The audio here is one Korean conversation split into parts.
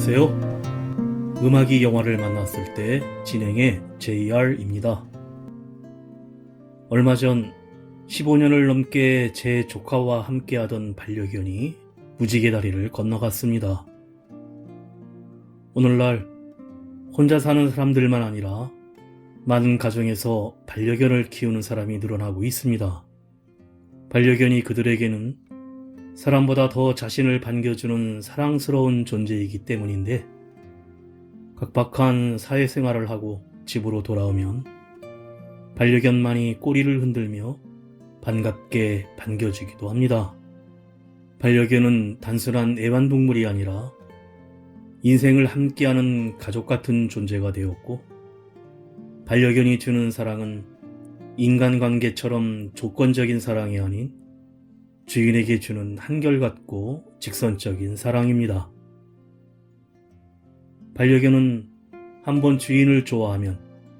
안녕하세요. 음악이 영화를 만났을 때 진행의 JR입니다. 얼마 전 15년을 넘게 제 조카와 함께하던 반려견이 무지개 다리를 건너갔습니다. 오늘날 혼자 사는 사람들만 아니라 많은 가정에서 반려견을 키우는 사람이 늘어나고 있습니다. 반려견이 그들에게는 사람보다 더 자신을 반겨주는 사랑스러운 존재이기 때문인데, 각박한 사회생활을 하고 집으로 돌아오면 반려견만이 꼬리를 흔들며 반갑게 반겨주기도 합니다. 반려견은 단순한 애완동물이 아니라 인생을 함께하는 가족 같은 존재가 되었고, 반려견이 주는 사랑은 인간관계처럼 조건적인 사랑이 아닌 주인에게 주는 한결같고 직선적인 사랑입니다. 반려견은 한번 주인을 좋아하면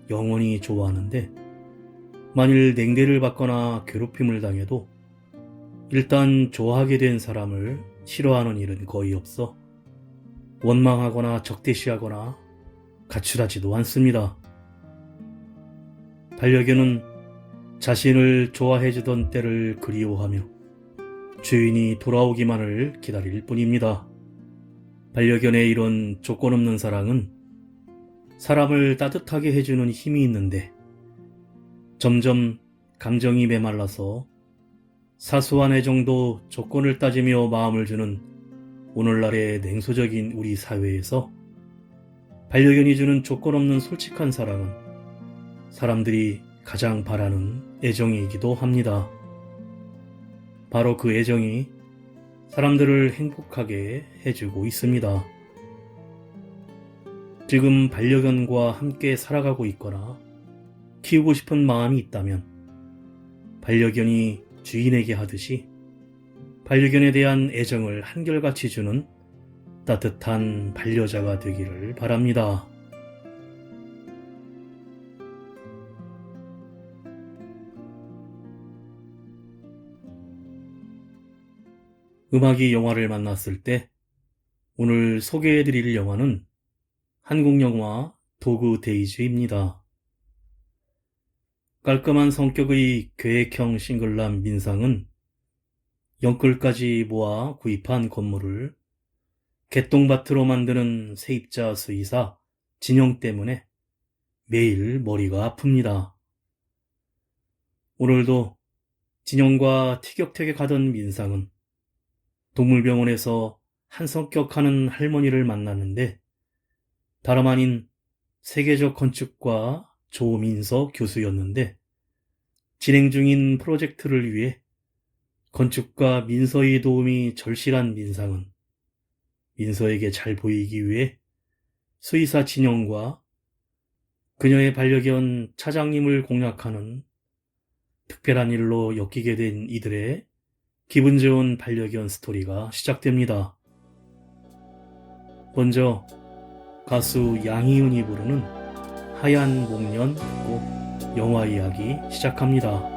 영원히 좋아하는데, 만일 냉대를 받거나 괴롭힘을 당해도 일단 좋아하게 된 사람을 싫어하는 일은 거의 없어 원망하거나 적대시하거나 가출하지도 않습니다. 반려견은 자신을 좋아해주던 때를 그리워하며 주인이 돌아오기만을 기다릴 뿐입니다. 반려견의 이런 조건 없는 사랑은 사람을 따뜻하게 해주는 힘이 있는데, 점점 감정이 메말라서 사소한 애정도 조건을 따지며 마음을 주는 오늘날의 냉소적인 우리 사회에서 반려견이 주는 조건 없는 솔직한 사랑은 사람들이 가장 바라는 애정이기도 합니다. 바로 그 애정이 사람들을 행복하게 해주고 있습니다. 지금 반려견과 함께 살아가고 있거나 키우고 싶은 마음이 있다면 반려견이 주인에게 하듯이 반려견에 대한 애정을 한결같이 주는 따뜻한 반려자가 되기를 바랍니다. 음악이 영화를 만났을 때 오늘 소개해드릴 영화는 한국 영화 도그 데이즈입니다. 깔끔한 성격의 계획형 싱글남 민상은 영끌까지 모아 구입한 건물을 개똥밭으로 만드는 세입자 수의사 진영 때문에 매일 머리가 아픕니다. 오늘도 진영과 티격태격하던 민상은 동물병원에서 한성격하는 할머니를 만났는데, 다름 아닌 세계적 건축가 조민서 교수였는데, 진행 중인 프로젝트를 위해 건축가 민서의 도움이 절실한 민상은 민서에게 잘 보이기 위해 수의사 진영과 그녀의 반려견 차장님을 공략하는 특별한 일로 엮이게 된 이들의 기분 좋은 반려견 스토리가 시작됩니다. 먼저 가수 양희은이 부르는 하얀 목련 듣고 영화 이야기 시작합니다.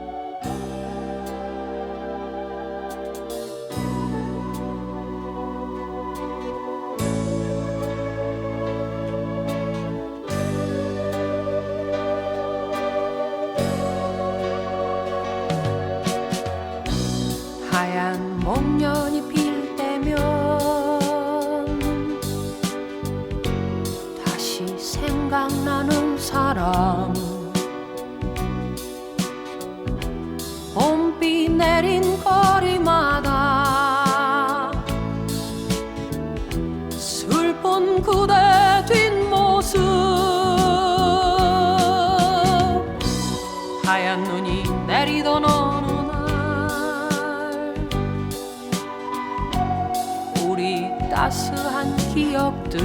하얀 목련이 필 때면 다시 생각나는 사람, 봄비 내린 거리마다 슬픈 그대 뒷모습, 하얀 눈이 내리던 어느 따스한 기억들,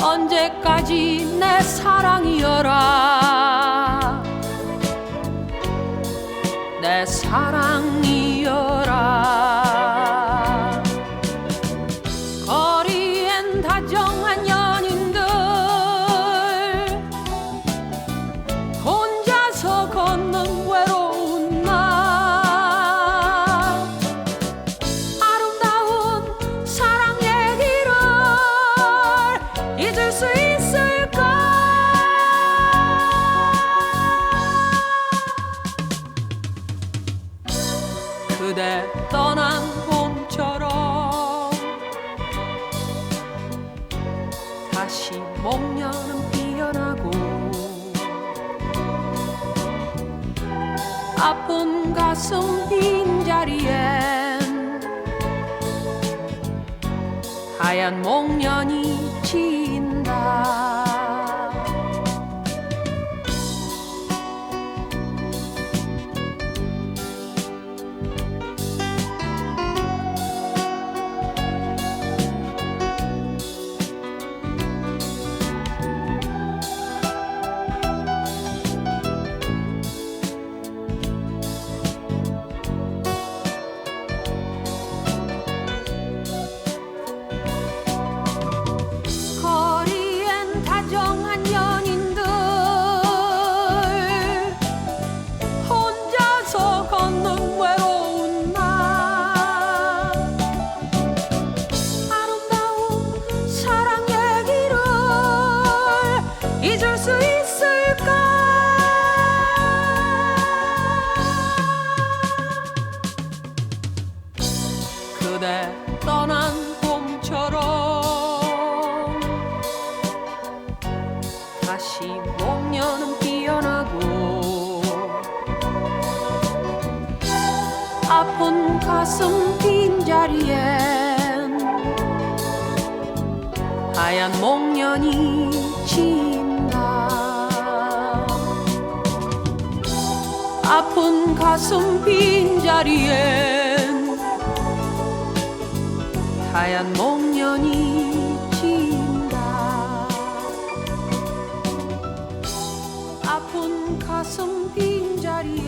언제까지 내 사랑이여라, 내 사랑이여라. 거리엔 다정한 연인들 혼자서 걷는 외로운 날, 아름다운 그대 떠난 봄처럼 다시 목련은 피어나고 아픈 가슴 빈자리엔 하얀 목련이 진다. 거리엔 다정한 연인들 혼자서 걷는 외로운 날 아름다운 사랑 얘기를 잊을 수 있을까. 그대 떠난 봄처럼 다시 목련은 피어나고 아픈 가슴 빈자리엔 하얀 목련이 진다. 아픈 가슴 빈자리엔 하얀 목련이 진다. 아픈 가슴 빈자리에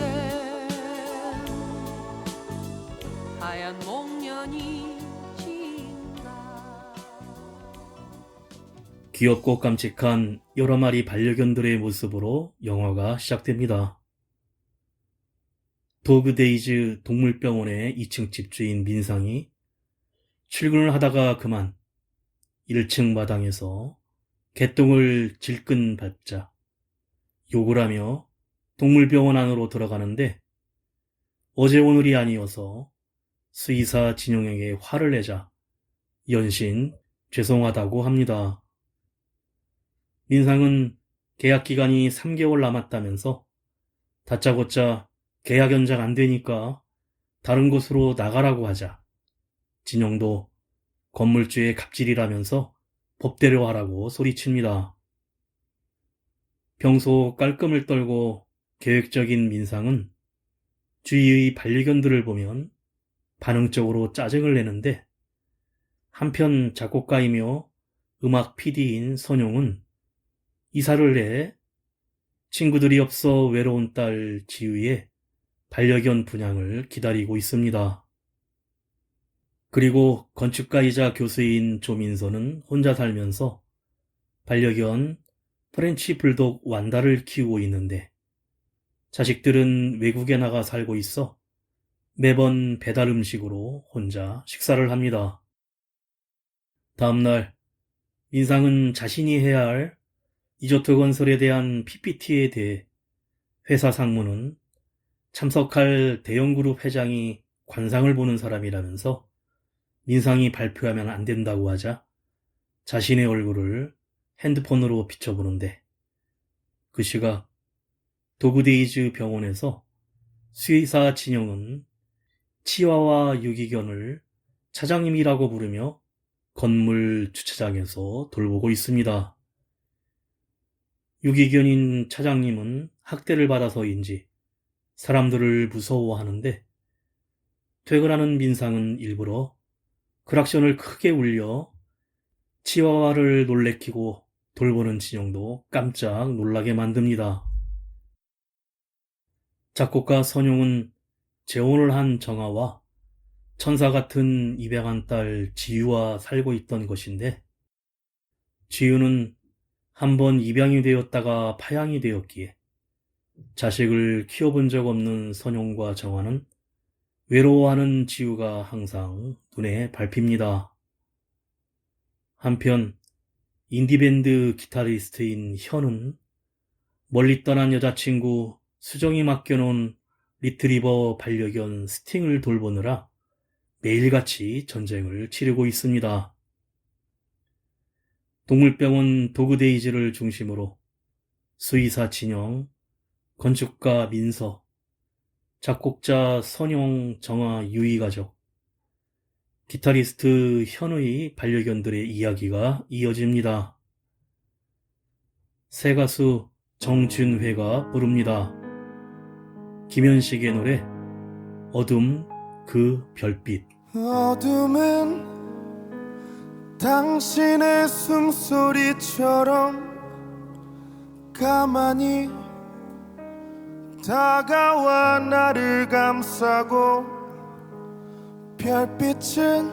하얀 목련이 진다. 귀엽고 깜찍한 여러 마리 반려견들의 모습으로 영화가 시작됩니다. 도그데이즈 동물병원의 2층 집주인 민상이 출근을 하다가 그만 1층 마당에서 개똥을 질끈 밟자 욕을 하며 동물병원 안으로 들어가는데 어제 오늘이 아니어서 수의사 진용에게 화를 내자 연신 죄송하다고 합니다. 민상은 계약 기간이 3개월 남았다면서 다짜고짜 계약 연장 안 되니까 다른 곳으로 나가라고 하자 진용도 건물주의 갑질이라면서 법대로 하라고 소리칩니다. 평소 깔끔을 떨고 계획적인 민상은 주위의 반려견들을 보면 반응적으로 짜증을 내는데 한편 작곡가이며 음악 PD인 선용은 이사를 해 친구들이 없어 외로운 딸 지유의 반려견 분양을 기다리고 있습니다. 그리고 건축가이자 교수인 조민서는 혼자 살면서 반려견 프렌치 불독 완다를 키우고 있는데 자식들은 외국에 나가 살고 있어 매번 배달 음식으로 혼자 식사를 합니다. 다음날 민상은 자신이 해야 할 이조트 건설에 대한 PPT에 대해 회사 상무는 참석할 대형그룹 회장이 관상을 보는 사람이라면서 민상이 발표하면 안 된다고 하자 자신의 얼굴을 핸드폰으로 비춰보는데 그 시각 도그데이즈 병원에서 수의사 진영은 치와와 유기견을 차장님이라고 부르며 건물 주차장에서 돌보고 있습니다. 유기견인 차장님은 학대를 받아서인지 사람들을 무서워하는데 퇴근하는 민상은 일부러 크락션을 크게 울려 치와와를 놀래키고 돌보는 진영도 깜짝 놀라게 만듭니다. 작곡가 선용은 재혼을 한 정아와 천사 같은 입양한 딸 지유와 살고 있던 것인데 지유는 한번 입양이 되었다가 파양이 되었기에 자식을 키워본 적 없는 선용과 정아는 외로워하는 지유가 항상 눈에 밟힙니다. 한편 인디밴드 기타리스트인 현은 멀리 떠난 여자친구 수정이 맡겨놓은 리트리버 반려견 스팅을 돌보느라 매일같이 전쟁을 치르고 있습니다. 동물병원 도그데이즈를 중심으로 수의사 진영, 건축가 민서, 작곡자 선용, 정아, 유이 가족, 기타리스트 현의 반려견들의 이야기가 이어집니다. 새 가수 정준회가 부릅니다. 김현식의 노래 어둠 그 별빛. 어둠은 당신의 숨소리처럼 가만히 다가와 나를 감싸고, 별빛은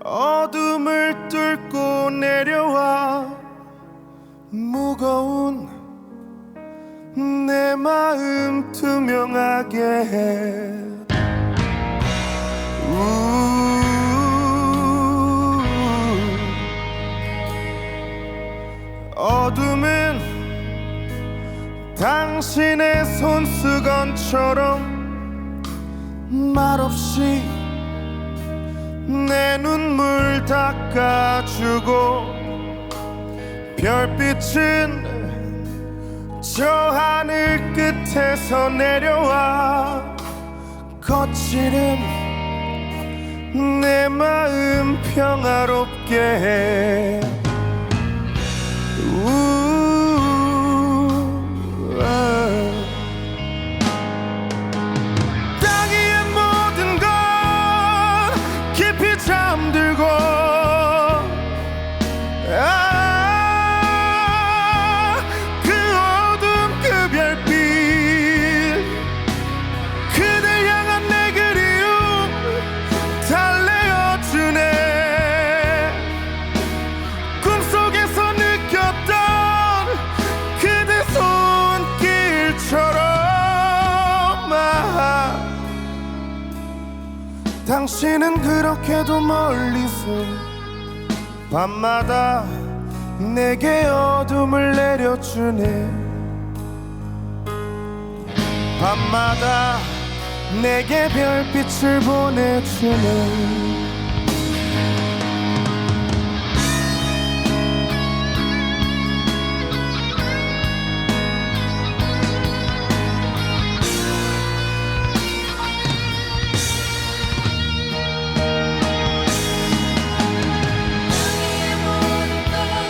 어둠을 뚫고 내려와 무거운 내 마음 투명하게 해. 어둠은 당신의 손수건처럼 말없이 내 눈물 닦아주고, 별빛은 저 하늘 끝에서 내려와 거칠은 내 마음 평화롭게 해. 땅 위의 모든 건 깊이 잠들고, 그 어둠 그 별빛, 그댈 향한 내 그리움 달래어주네. 꿈속에서 느꼈던 그대 손길처럼 당신은 그렇게도 멀리서 밤마다 내게 어둠을 내려주네. 밤마다 내게 별빛을 보내주네.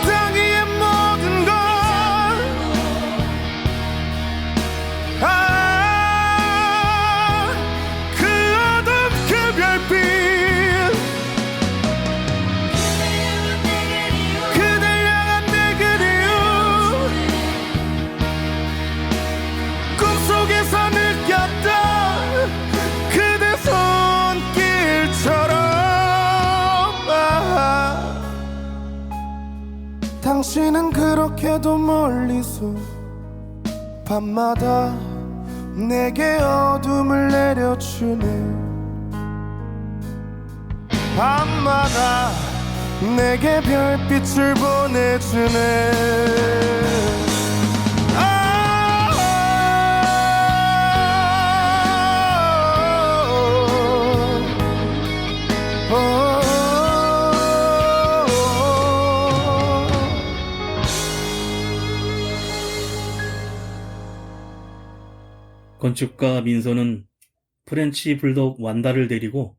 땅 위의 모든 건 그 어둠 그 별빛, 그댈 향한 내 그리움 꿈속에서 느꼈던 그대 손길처럼 당신은 그렇게도 멀리서 밤마다 내게 어둠을 내려주네. 밤마다 내게 별빛을 보내주네. 건축가 민서는 프렌치 불독 완다를 데리고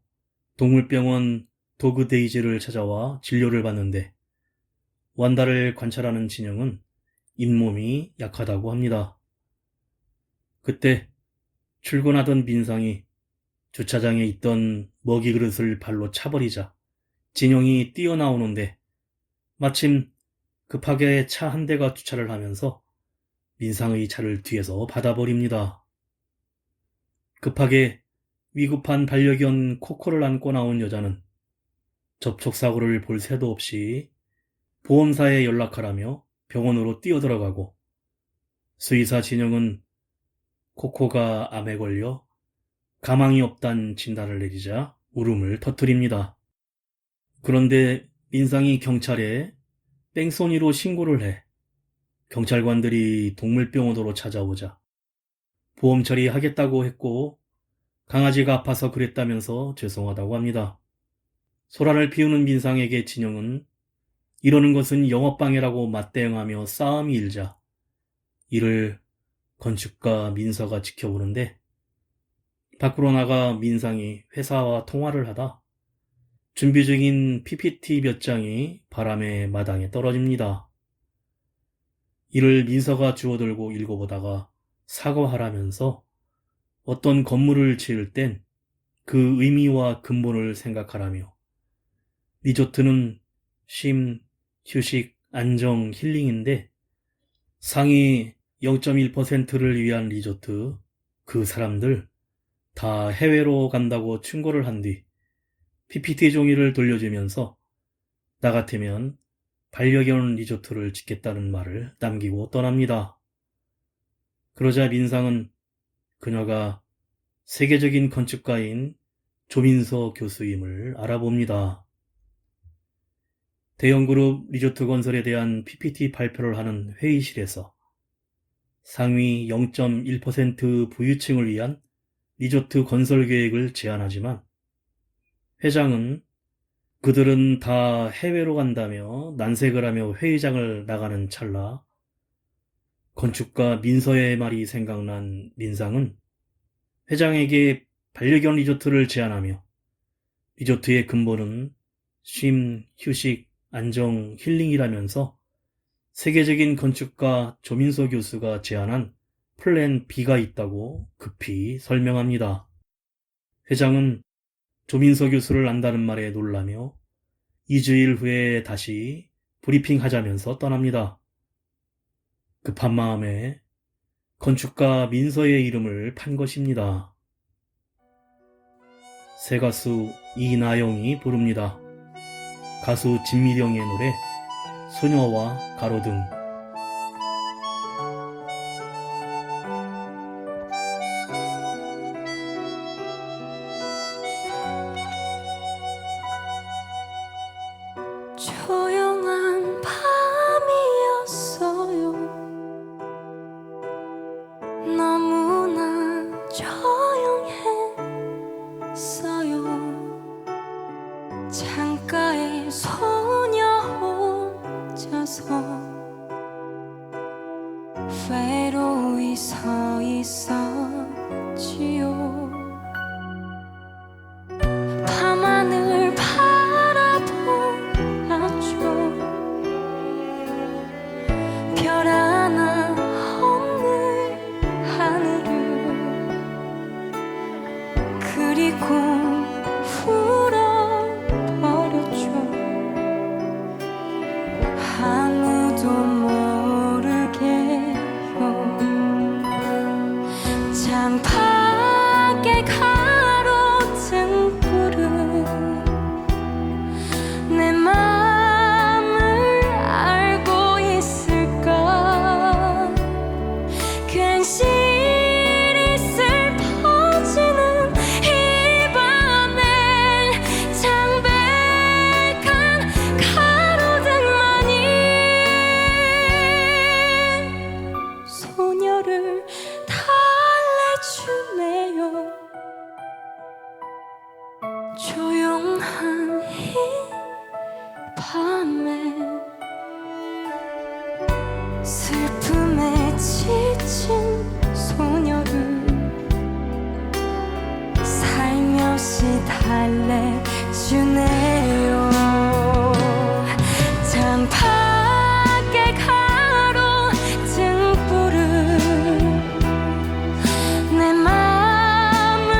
동물병원 도그데이즈를 찾아와 진료를 받는데, 완다를 관찰하는 진영은 잇몸이 약하다고 합니다. 그때 출근하던 민상이 주차장에 있던 먹이 그릇을 발로 차버리자 진영이 뛰어나오는데, 마침 급하게 차 한 대가 주차를 하면서 민상의 차를 뒤에서 받아버립니다. 급하게 위급한 반려견 코코를 안고 나온 여자는 접촉사고를 볼 새도 없이 보험사에 연락하라며 병원으로 뛰어들어가고, 수의사 진영은 코코가 암에 걸려 가망이 없단 진단을 내리자 울음을 터뜨립니다. 그런데 민상이 경찰에 뺑소니로 신고를 해 경찰관들이 동물병원으로 찾아오자 보험 처리하겠다고 했고 강아지가 아파서 그랬다면서 죄송하다고 합니다. 소란을 피우는 민상에게 진영은 이러는 것은 영업방해라고 맞대응하며 싸움이 일자 이를 건축가 민서가 지켜보는데 밖으로 나가 민상이 회사와 통화를 하다 준비 중인 PPT 몇 장이 바람에 마당에 떨어집니다. 이를 민서가 주워들고 읽어보다가 사과하라면서 어떤 건물을 지을 땐 그 의미와 근본을 생각하라며 리조트는 쉼, 휴식, 안정, 힐링인데 상위 0.1%를 위한 리조트, 그 사람들 다 해외로 간다고 충고를 한 뒤 PPT 종이를 돌려주면서 나 같으면 반려견 리조트를 짓겠다는 말을 남기고 떠납니다. 그러자 민상은 그녀가 세계적인 건축가인 조민서 교수임을 알아봅니다. 대형그룹 리조트 건설에 대한 PPT 발표를 하는 회의실에서 상위 0.1% 부유층을 위한 리조트 건설 계획을 제안하지만 회장은 그들은 다 해외로 간다며 난색을 하며 회의장을 나가는 찰나 건축가 민서의 말이 생각난 민상은 회장에게 반려견 리조트를 제안하며 리조트의 근본은 쉼, 휴식, 안정, 힐링이라면서 세계적인 건축가 조민서 교수가 제안한 플랜 B가 있다고 급히 설명합니다. 회장은 조민서 교수를 안다는 말에 놀라며 2주일 후에 다시 브리핑하자면서 떠납니다. 급한 마음에 건축가 민서의 이름을 판 것입니다. 새 가수 이나영이 부릅니다. 가수 진미령의 노래 소녀와 가로등. 조용한 밤이었어요. 너무나 조용했어요. 창가에 소녀 혼자서 외로이 서 있었지요. 밤하늘 바라보았죠. 별 하나 없는 하늘을. 그리고 울어버렸죠. 아무도 모르게요. 창밖에 가로등 불은 내 맘을 알고 있을까. 괜시리 슬퍼지는 이 밤에 창백한 가로등만이 소녀를 달래주네요. 조용한 이 밤에 슬픔에 지친 소녀를 살며시 달래주네요. 창밖에 가로등불은 내 맘을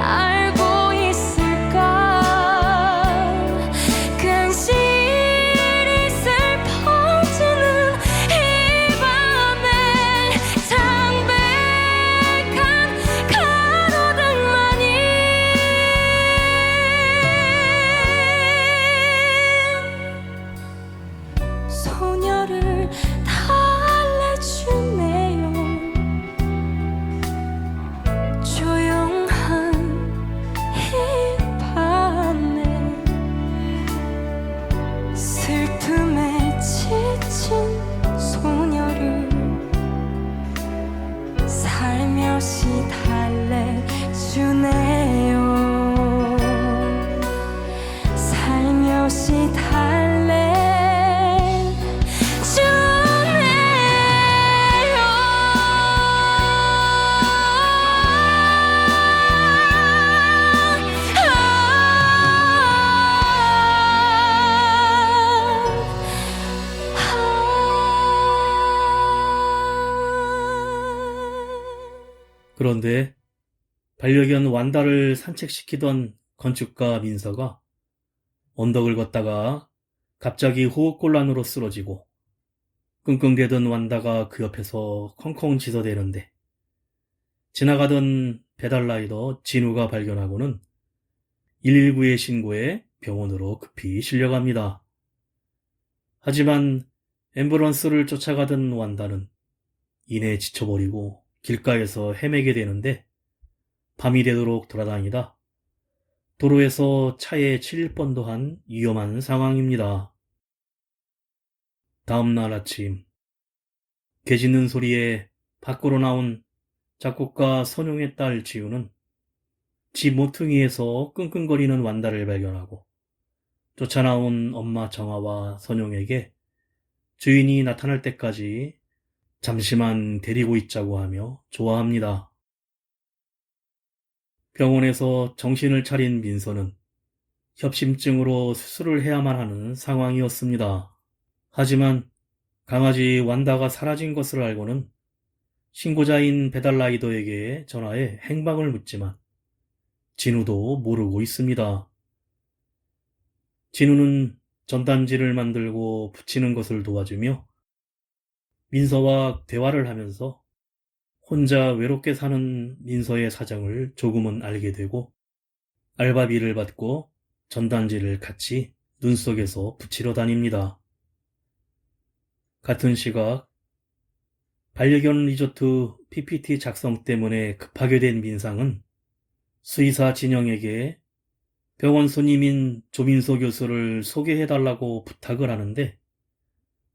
알고 있을까. 괜시리 슬퍼지는 이 밤에 창백한 가로등만이 살며시 달래주네요. 살며시 그런데 반려견 완다를 산책시키던 건축가 민서가 언덕을 걷다가 갑자기 호흡곤란으로 쓰러지고 끙끙대던 완다가 그 옆에서 컹컹 짖어대는데 지나가던 배달라이더 진우가 발견하고는 119에 신고해 병원으로 급히 실려갑니다. 하지만 앰뷸런스를 쫓아가던 완다는 이내 지쳐버리고 길가에서 헤매게 되는데 밤이 되도록 돌아다니다 도로에서 차에 치일 뻔도 한 위험한 상황입니다. 다음날 아침 개 짖는 소리에 밖으로 나온 작곡가 선용의 딸 지우는 집 모퉁이에서 끙끙거리는 완다를 발견하고 쫓아나온 엄마 정아와 선용에게 주인이 나타날 때까지 잠시만 데리고 있자고 하며 좋아합니다. 병원에서 정신을 차린 민서는 협심증으로 수술을 해야만 하는 상황이었습니다. 하지만 강아지 완다가 사라진 것을 알고는 신고자인 배달라이더에게 전화해 행방을 묻지만 진우도 모르고 있습니다. 진우는 전단지를 만들고 붙이는 것을 도와주며 민서와 대화를 하면서 혼자 외롭게 사는 민서의 사정을 조금은 알게 되고 알바비를 받고 전단지를 같이 눈 속에서 붙이러 다닙니다. 같은 시각 반려견 리조트 PPT 작성 때문에 급하게 된 민상은 수의사 진영에게 병원 손님인 조민소 교수를 소개해달라고 부탁을 하는데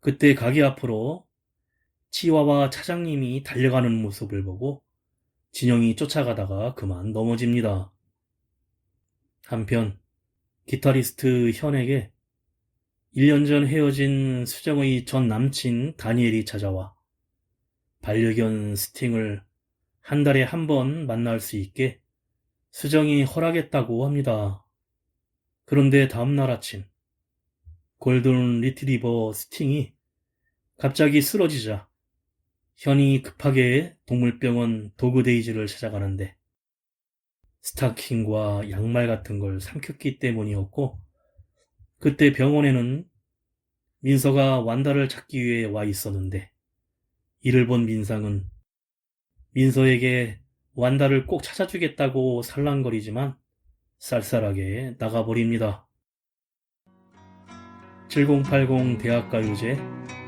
그때 가게 앞으로 치와와 차장님이 달려가는 모습을 보고 진영이 쫓아가다가 그만 넘어집니다. 한편 기타리스트 현에게 1년 전 헤어진 수정의 전 남친 다니엘이 찾아와 반려견 스팅을 한 달에 한 번 만날 수 있게 수정이 허락했다고 합니다. 그런데 다음날 아침 골든 리트리버 스팅이 갑자기 쓰러지자 현이 급하게 동물병원 도그데이즈를 찾아가는데 스타킹과 양말 같은 걸 삼켰기 때문이었고 그때 병원에는 민서가 완다를 찾기 위해 와 있었는데 이를 본 민상은 민서에게 완다를 꼭 찾아주겠다고 살랑거리지만 쌀쌀하게 나가버립니다. 7080 대학가요제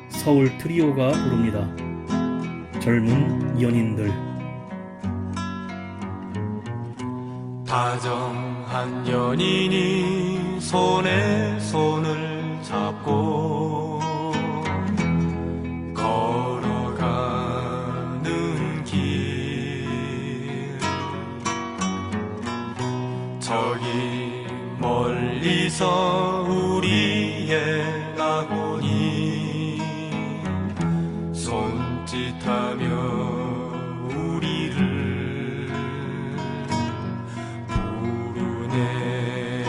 서울 트리오가 부릅니다. 젊은 연인들. 다정한 연인이 손에 손을 잡고 걸어가는 길 저기 멀리서 우리의 아군이 손짓하며 우리를 부르네.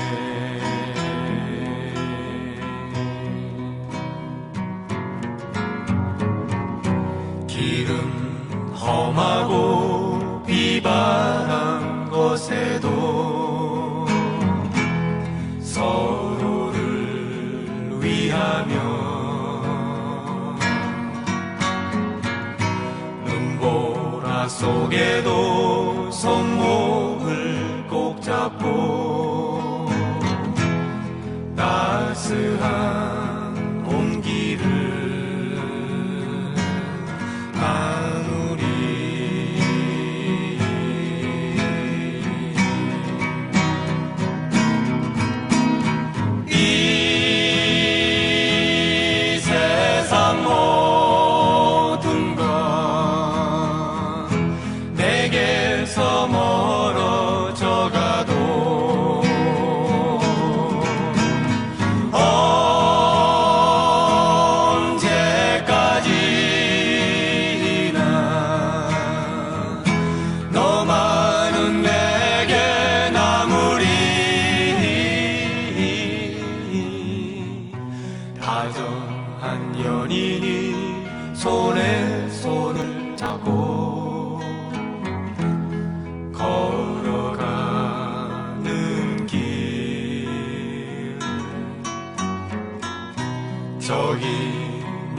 길은 험하고 비바람 곳에도 서로를 위하며 속에도 손목을 꼭 잡고 따스한 온기를 나누리. 이 세상 모든 것 내게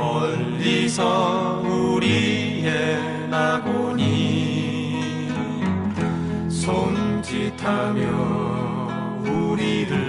멀리서 우리의 낙원이 손짓하며 우리를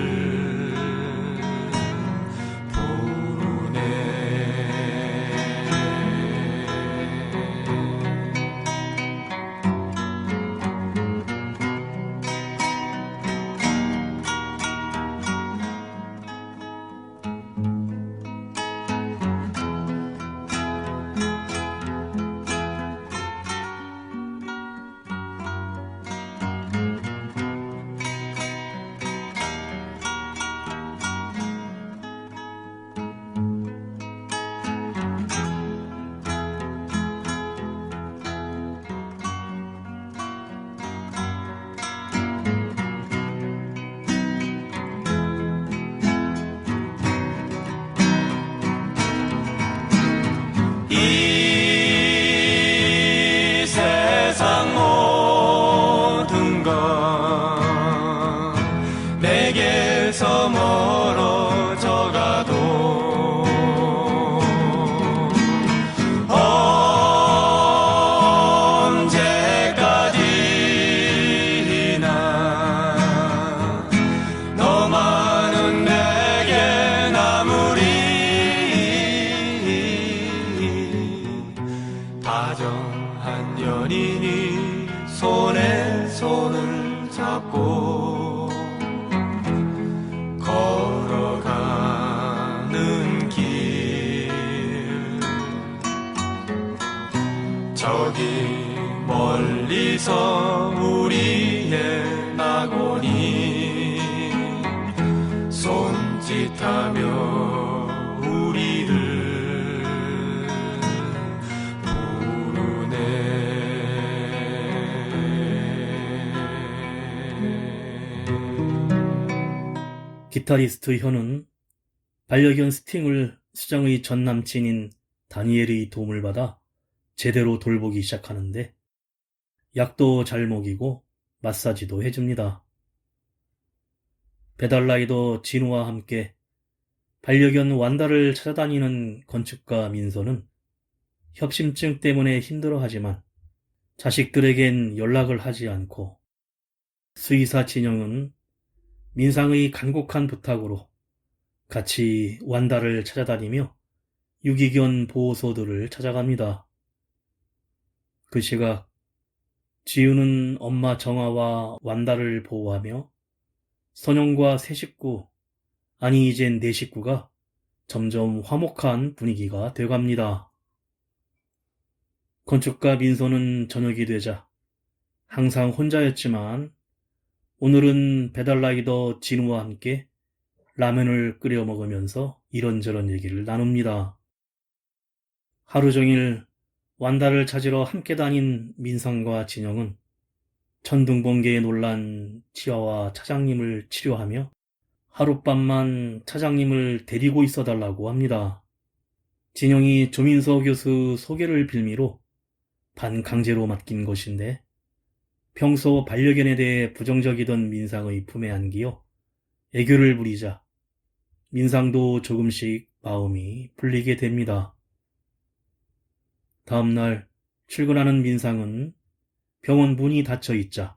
이 세상 모든 것 내게서 멀어져 가도 언제까지나 너만은 내게 남으리. 다정한 연인이 손에 손을 잡고 걸어가는 길, 저기 멀리서 우리의 낙원이 손짓하며 우리를 기타리스트 현은 반려견 스팅을 수정의 전 남친인 다니엘의 도움을 받아 제대로 돌보기 시작하는데 약도 잘 먹이고 마사지도 해줍니다. 배달라이더 진우와 함께 반려견 완다를 찾아다니는 건축가 민서는 협심증 때문에 힘들어하지만 자식들에겐 연락을 하지 않고, 수의사 진영은 민상의 간곡한 부탁으로 같이 완다를 찾아다니며 유기견 보호소들을 찾아갑니다. 그 시각 지우는 엄마 정아와 완다를 보호하며 선영과 세 식구, 아니 이젠 네 식구가 점점 화목한 분위기가 돼갑니다. 건축가 민서는 저녁이 되자 항상 혼자였지만 오늘은 배달라이더 진우와 함께 라면을 끓여 먹으면서 이런저런 얘기를 나눕니다. 하루 종일 완다를 찾으러 함께 다닌 민상과 진영은 천둥번개에 놀란 치아와 차장님을 치료하며 하룻밤만 차장님을 데리고 있어달라고 합니다. 진영이 조민서 교수 소개를 빌미로 반강제로 맡긴 것인데 평소 반려견에 대해 부정적이던 민상의 품에 안기어 애교를 부리자 민상도 조금씩 마음이 풀리게 됩니다. 다음날 출근하는 민상은 병원 문이 닫혀 있자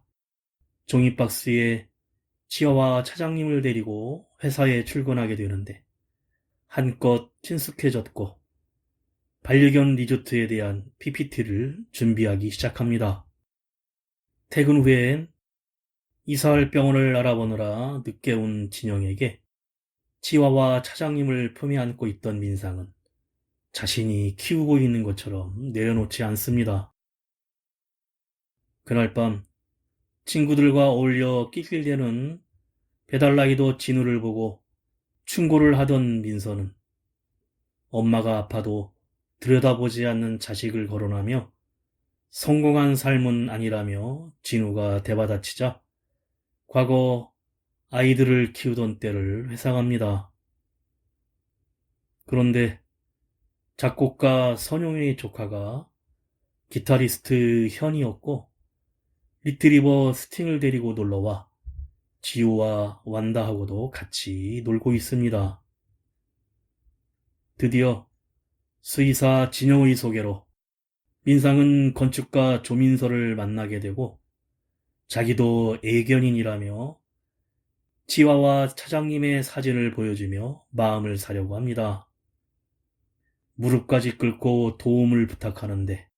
종이박스에 치아와 차장님을 데리고 회사에 출근하게 되는데 한껏 친숙해졌고 반려견 리조트에 대한 PPT를 준비하기 시작합니다. 퇴근 후엔 이사할 병원을 알아보느라 늦게 온 진영에게 치와와 차장님을 품에 안고 있던 민상은 자신이 키우고 있는 것처럼 내려놓지 않습니다. 그날 밤 친구들과 어울려 낄낄대는 배달라이더 진우를 보고 충고를 하던 민서는 엄마가 아파도 들여다보지 않는 자식을 거론하며 성공한 삶은 아니라며 진우가 대받아치자 과거 아이들을 키우던 때를 회상합니다. 그런데 작곡가 선용의 조카가 기타리스트 현이었고 리트리버 스팅을 데리고 놀러와 지우와 완다하고도 같이 놀고 있습니다. 드디어 수의사 진영의 소개로 민상은 건축가 조민서를 만나게 되고 자기도 애견인이라며 지화와 차장님의 사진을 보여주며 마음을 사려고 합니다. 무릎까지 꿇고 도움을 부탁하는데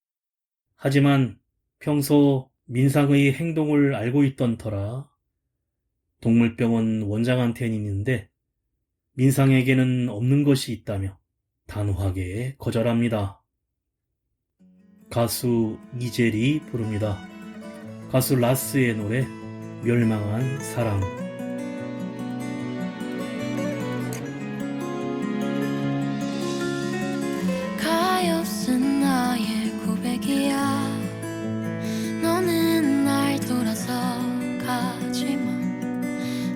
하지만 평소 민상의 행동을 알고 있던 터라 동물병원 원장한테는 있는데 민상에게는 없는 것이 있다며 단호하게 거절합니다. 가수 이젤이 부릅니다. 가수 라스의 노래 멸망한 사랑. 가엾은 나의 고백이야. 너는 날 돌아서가지만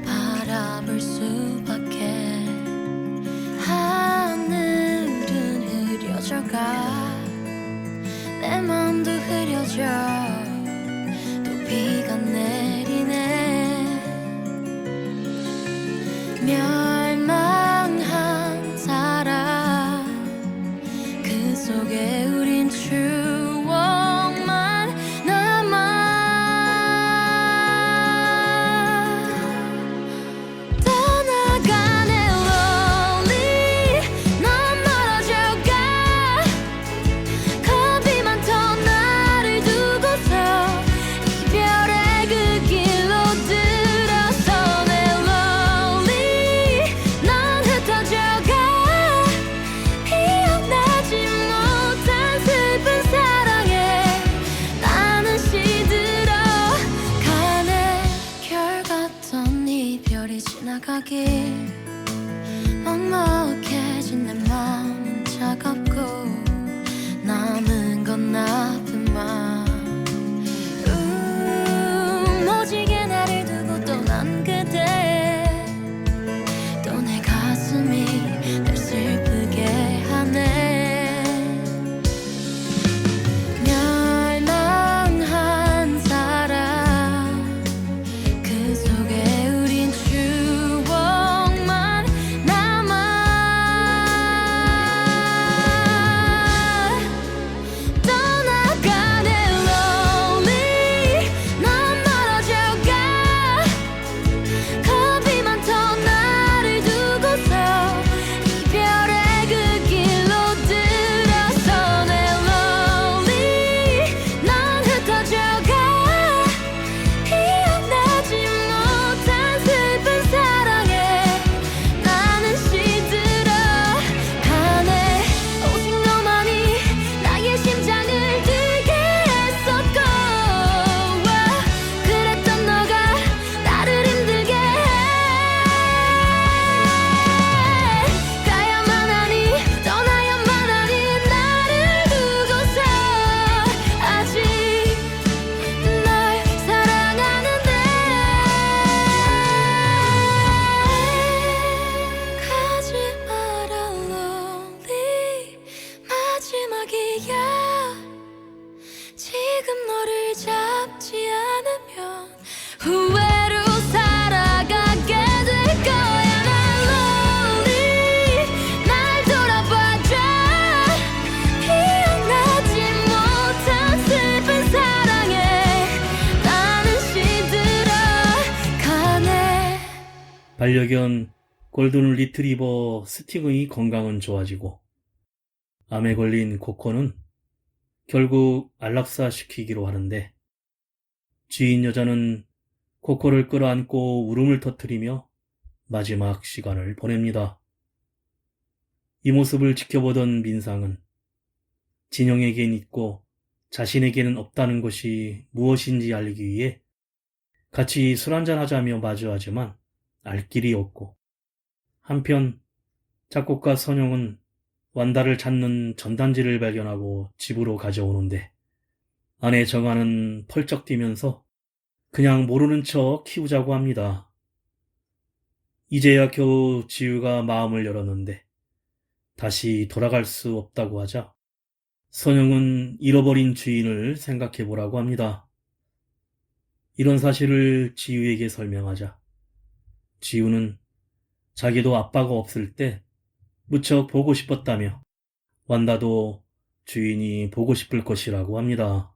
바라볼 수밖에. 하늘은 흐려져가 내 맘도 흐려져. 또 비가 내리네. 멸망한 사랑 그 속에 우린 추억만 남아. 떠나가네 lonely. 넌 멀어져가. 겁이 많던 나를 두고서 이별의 그 길로 들어서네 lonely. 넌 흩어져가. 기억나지 못한 슬픈 사랑에 나는 시들어 가네. 결 같던 이별이 지나가길 먹먹해진 내 마음은 차갑고 남은 건 나뿐만. 모지게 나를 두고 떠난 그대. 또 내 가슴이 날 슬프게 하네. 멸망한 사랑 그 속에 우린 추억만 남아. 떠나가네 lonely. 넌 멀어져가. 겁이 많던 나를 두고서 이별의 그 길로 들어서네 lonely. 넌 흩어져가. 기억나지 못한 슬픈 사랑에 나는 시들어 가네. 오직 너만이 나의 심장을 뛰게 했었고 그랬던 너가 나를 힘들게 해. 가야만 하니 떠나야만 하니 나를 두고서 아직 널 사랑하는데. 가지 마라 lonely. 마지막이야. 지금 너를 잡지 않으면 후회로 살아가게 될 거야. 난 lonely. 날 돌아봐줘. 기억나지 못한 슬픈 사랑에 나는 시들어 가네. 반려견 골든 리트리버 스팅의 건강은 좋아지고 암에 걸린 코코는 결국 안락사 시키기로 하는데 주인 여자는 코코를 끌어안고 울음을 터뜨리며 마지막 시간을 보냅니다. 이 모습을 지켜보던 민상은 진영에겐 있고 자신에게는 없다는 것이 무엇인지 알기 위해 같이 술 한잔 하자며 마주하지만 알 길이 없고, 한편 작곡가 선영은 완다를 찾는 전단지를 발견하고 집으로 가져오는데 아내 정아는 펄쩍 뛰면서 그냥 모르는 척 키우자고 합니다. 이제야 겨우 지우가 마음을 열었는데 다시 돌아갈 수 없다고 하자 선영은 잃어버린 주인을 생각해보라고 합니다. 이런 사실을 지우에게 설명하자 지우는 자기도 아빠가 없을 때 무척 보고 싶었다며 완다도 주인이 보고 싶을 것이라고 합니다.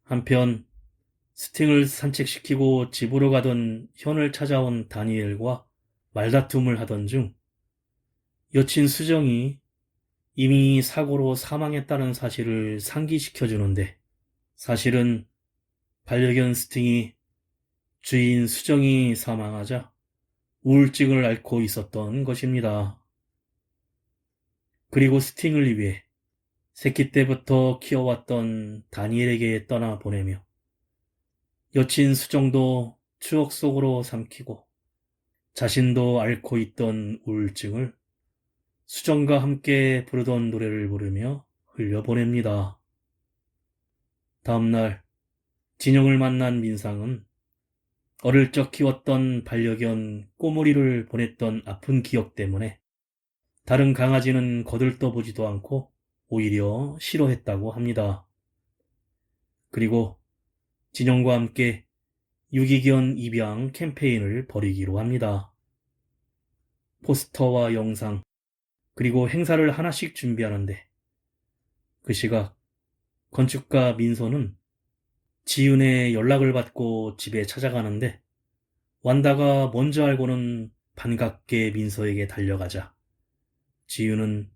한편 스팅을 산책시키고 집으로 가던 현을 찾아온 다니엘과 말다툼을 하던 중 여친 수정이 이미 사고로 사망했다는 사실을 상기시켜주는데, 사실은 반려견 스팅이 주인 수정이 사망하자 우울증을 앓고 있었던 것입니다. 그리고 스팅을 위해 새끼 때부터 키워왔던 다니엘에게 떠나보내며 여친 수정도 추억 속으로 삼키고 자신도 앓고 있던 우울증을 수정과 함께 부르던 노래를 부르며 흘려보냅니다. 다음날 진영을 만난 민상은 어릴 적 키웠던 반려견 꼬물이를 보냈던 아픈 기억 때문에 다른 강아지는 거들떠보지도 않고 오히려 싫어했다고 합니다. 그리고 진영과 함께 유기견 입양 캠페인을 벌이기로 합니다. 포스터와 영상, 그리고 행사를 하나씩 준비하는데, 그 시각 건축가 민서는 지윤의 연락을 받고 집에 찾아가는데, 완다가 먼저 알고는 반갑게 민서에게 달려가자 지윤은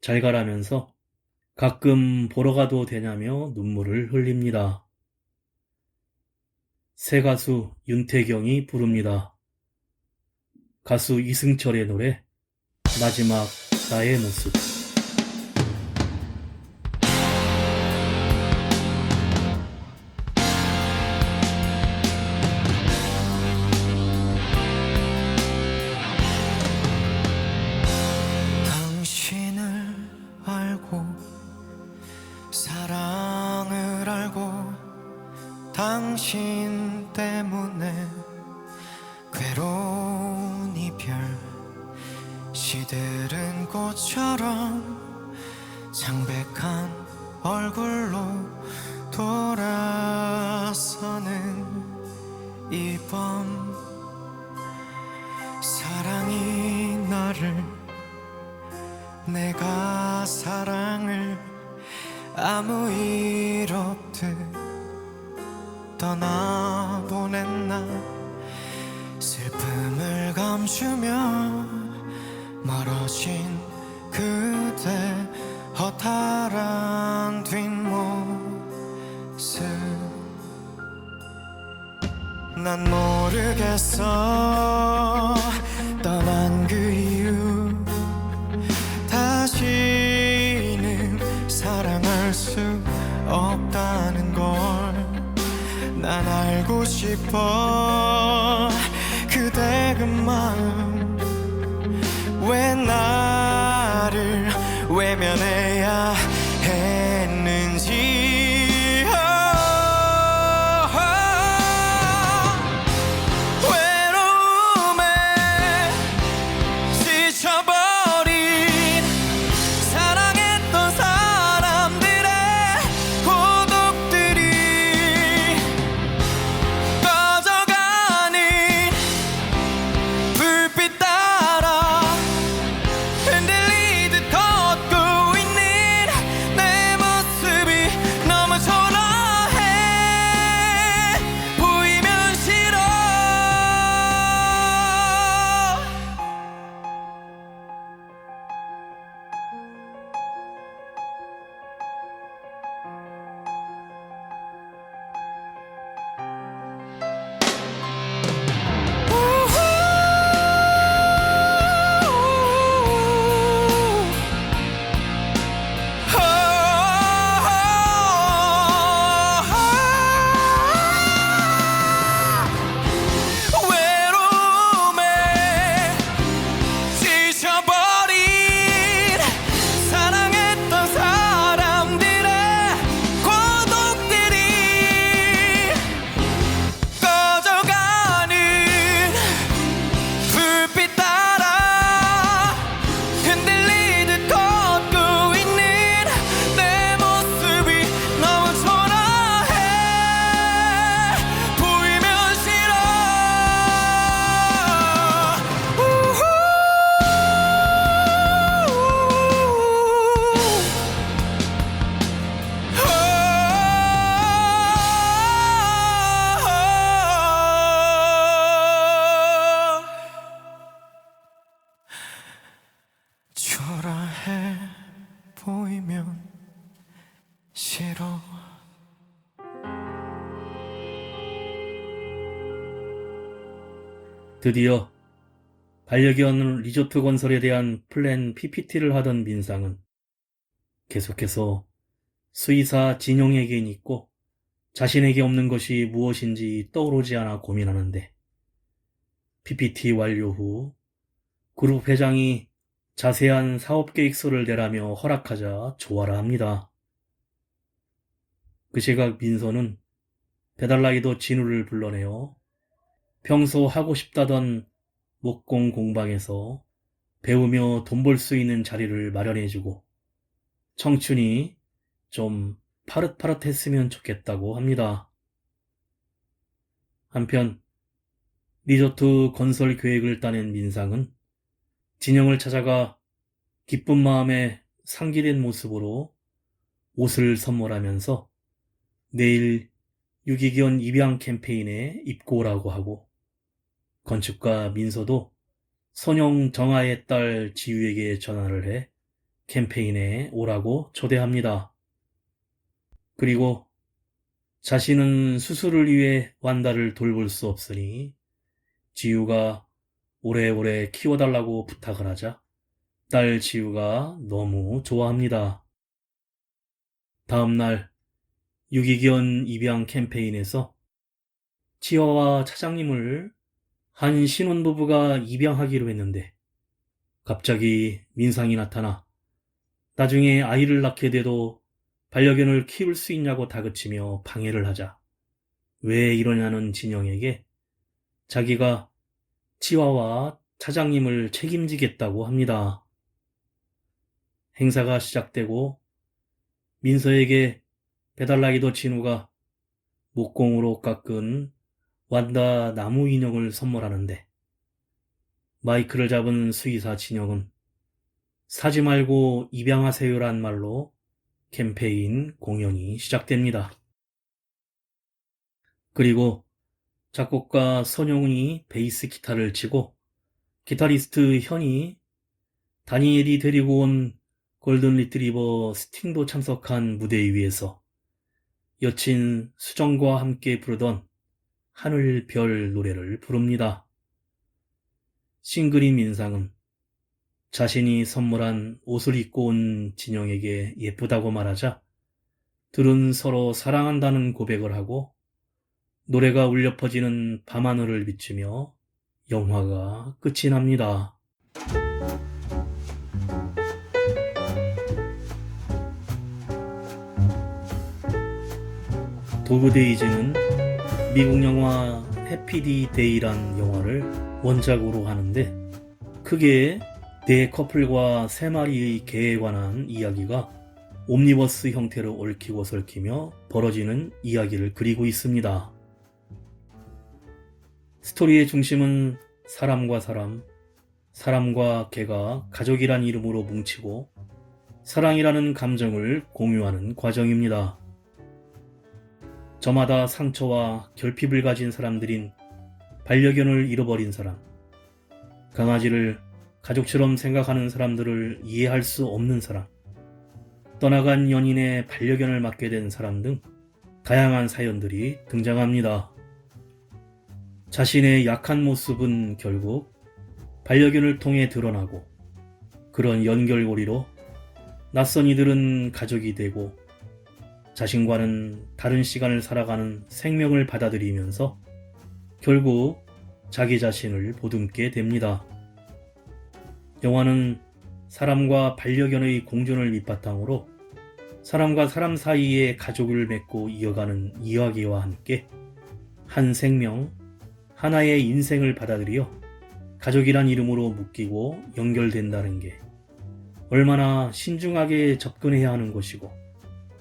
잘 가라면서 가끔 보러 가도 되냐며 눈물을 흘립니다. 새 가수 윤태경이 부릅니다. 가수 이승철의 노래 마지막 나의 모습. 당신을 알고 사랑을 알고 당신 때문에 괴로운 이별 시들은 꽃처럼 창백한 얼굴로 돌아서는 이 밤 사랑이 나를 내가 사랑을 아무 일 없듯 떠나보냈나 슬픔을 감추며 멀어진 그대 허탈한 뒷모습 난 모르겠어 떠난 그 이유 다시는 사랑할 수 없다는 걸 난 알고 싶어 그대 그 마음 왜 나를 외면해야 했는지 외로움에 지쳐버린 사랑했던 사람들의 고독들이 꺼져가는 불빛 따라 흔들리듯 걷고 있는 드디어 반려견 리조트 건설에 대한 플랜 PPT를 하던 민상은 계속해서 수의사 진영에겐 있고 자신에게 없는 것이 무엇인지 떠오르지 않아 고민하는데 PPT 완료 후 그룹 회장이 자세한 사업계획서를 내라며 허락하자 좋아라 합니다. 그 시각 민서는 배달라이더 진우를 불러내어 평소 하고 싶다던 목공 공방에서 배우며 돈 벌 수 있는 자리를 마련해주고 청춘이 좀 파릇파릇했으면 좋겠다고 합니다. 한편 리조트 건설 계획을 따낸 민상은 진영을 찾아가 기쁜 마음에 상기된 모습으로 옷을 선물하면서 내일 유기견 입양 캠페인에 입고 오라고 하고 건축가 민서도 선영 정아의 딸 지유에게 전화를 해 캠페인에 오라고 초대합니다. 그리고 자신은 수술을 위해 완다를 돌볼 수 없으니 지유가 오래오래 키워달라고 부탁을 하자 딸 지유가 너무 좋아합니다. 다음날 유기견 입양 캠페인에서 치와와 차장님을 한 신혼부부가 입양하기로 했는데 갑자기 민상이 나타나 나중에 아이를 낳게 돼도 반려견을 키울 수 있냐고 다그치며 방해를 하자 왜 이러냐는 진영에게 자기가 치와와 차장님을 책임지겠다고 합니다. 행사가 시작되고 민서에게 배달라이더 진우가 목공으로 깎은 완다 나무 인형을 선물하는데 마이크를 잡은 수의사 진영은 사지 말고 입양하세요란 말로 캠페인 공연이 시작됩니다. 그리고 작곡가 선용이 베이스 기타를 치고 기타리스트 현이 다니엘이 데리고 온 골든 리트리버 스팅도 참석한 무대 위에서 여친 수정과 함께 부르던 하늘 별 노래를 부릅니다. 싱글인 민상은 자신이 선물한 옷을 입고 온 진영에게 예쁘다고 말하자 둘은 서로 사랑한다는 고백을 하고 노래가 울려 퍼지는 밤하늘을 비추며 영화가 끝이 납니다. 도그데이즈는 미국 영화 해피디 데이란 영화를 원작으로 하는데 크게 네 커플과 세 마리의 개에 관한 이야기가 옴니버스 형태로 얽히고 설키며 벌어지는 이야기를 그리고 있습니다. 스토리의 중심은 사람과 사람, 사람과 개가 가족이란 이름으로 뭉치고 사랑이라는 감정을 공유하는 과정입니다. 저마다 상처와 결핍을 가진 사람들인 반려견을 잃어버린 사람, 강아지를 가족처럼 생각하는 사람들을 이해할 수 없는 사람, 떠나간 연인의 반려견을 맡게 된 사람 등 다양한 사연들이 등장합니다. 자신의 약한 모습은 결국 반려견을 통해 드러나고 그런 연결고리로 낯선 이들은 가족이 되고 자신과는 다른 시간을 살아가는 생명을 받아들이면서 결국 자기 자신을 보듬게 됩니다. 영화는 사람과 반려견의 공존을 밑바탕으로 사람과 사람 사이에 가족을 맺고 이어가는 이야기와 함께 한 생명, 하나의 인생을 받아들여 가족이란 이름으로 묶이고 연결된다는 게 얼마나 신중하게 접근해야 하는 것이고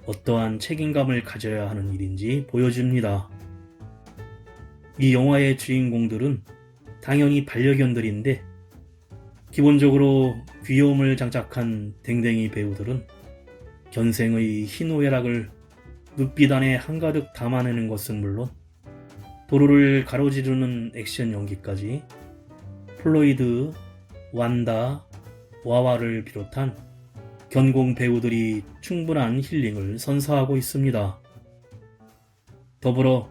어떠한 책임감을 가져야 하는 일인지 보여줍니다. 이 영화의 주인공들은 당연히 반려견들인데 기본적으로 귀여움을 장착한 댕댕이 배우들은 견생의 희노애락을 눈빛 안에 한가득 담아내는 것은 물론 도로를 가로지르는 액션 연기까지 플로이드, 완다, 와와를 비롯한 견공 배우들이 충분한 힐링을 선사하고 있습니다. 더불어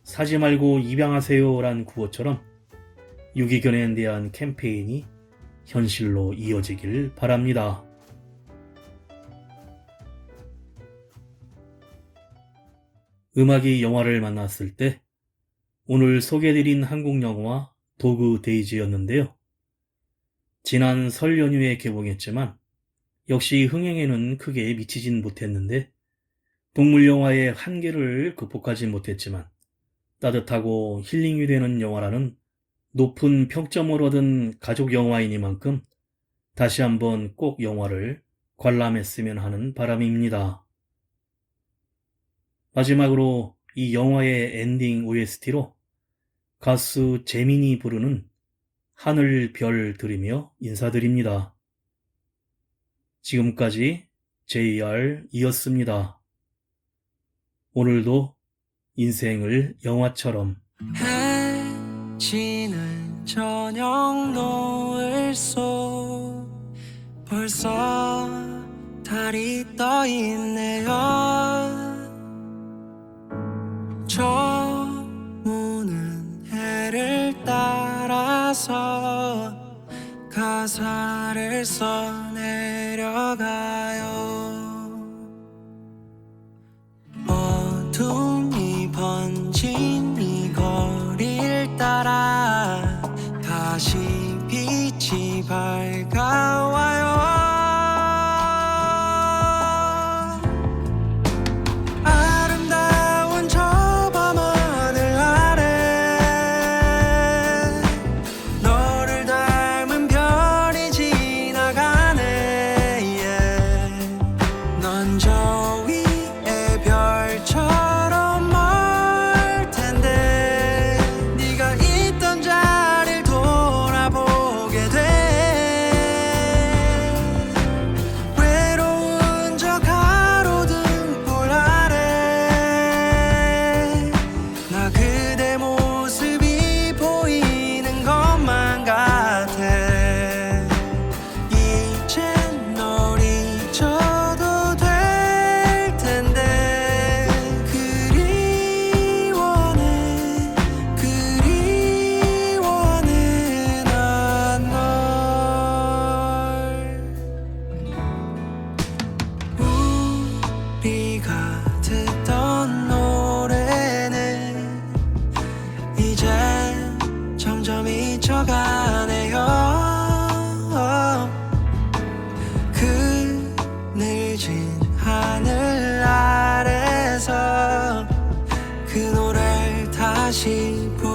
사지 말고 입양하세요란 구호처럼 유기견에 대한 캠페인이 현실로 이어지길 바랍니다. 음악이 영화를 만났을 때 오늘 소개해드린 한국 영화 도그 데이즈였는데요. 지난 설 연휴에 개봉했지만 역시 흥행에는 크게 미치진 못했는데 동물 영화의 한계를 극복하지 못했지만 따뜻하고 힐링이 되는 영화라는 높은 평점을 얻은 가족 영화이니만큼 다시 한번 꼭 영화를 관람했으면 하는 바람입니다. 마지막으로 이 영화의 엔딩 OST로 가수 재민이 부르는 하늘 별 들으며 인사드립니다. 지금까지 JR이었습니다. 오늘도 인생을 영화처럼 해지는 저녁 노을 속 벌써 달이 떠 있네요. 저 무는 해를 따라서 가사를 써내려가요. 어둠이 번진 이 거리를 따라 다시 빛이 밝아와요. 아름다운 저 밤하늘 아래 너를 닮은 별이 지나가네. 넌 저 위에 별처럼 멀 텐데 네가 있던 자리를 돌아보게 돼. 외로운 저 가로등 불 아래 나 그대 모습이 보이는 것만 같아. 이젠 널 잊혀도 될 텐데 그리워네 그리워네 난 널. 우리가 듣던 노래는 이제 점점 잊혀가네요. 그 늘진 하늘 아래서 그 노래를 다시 부르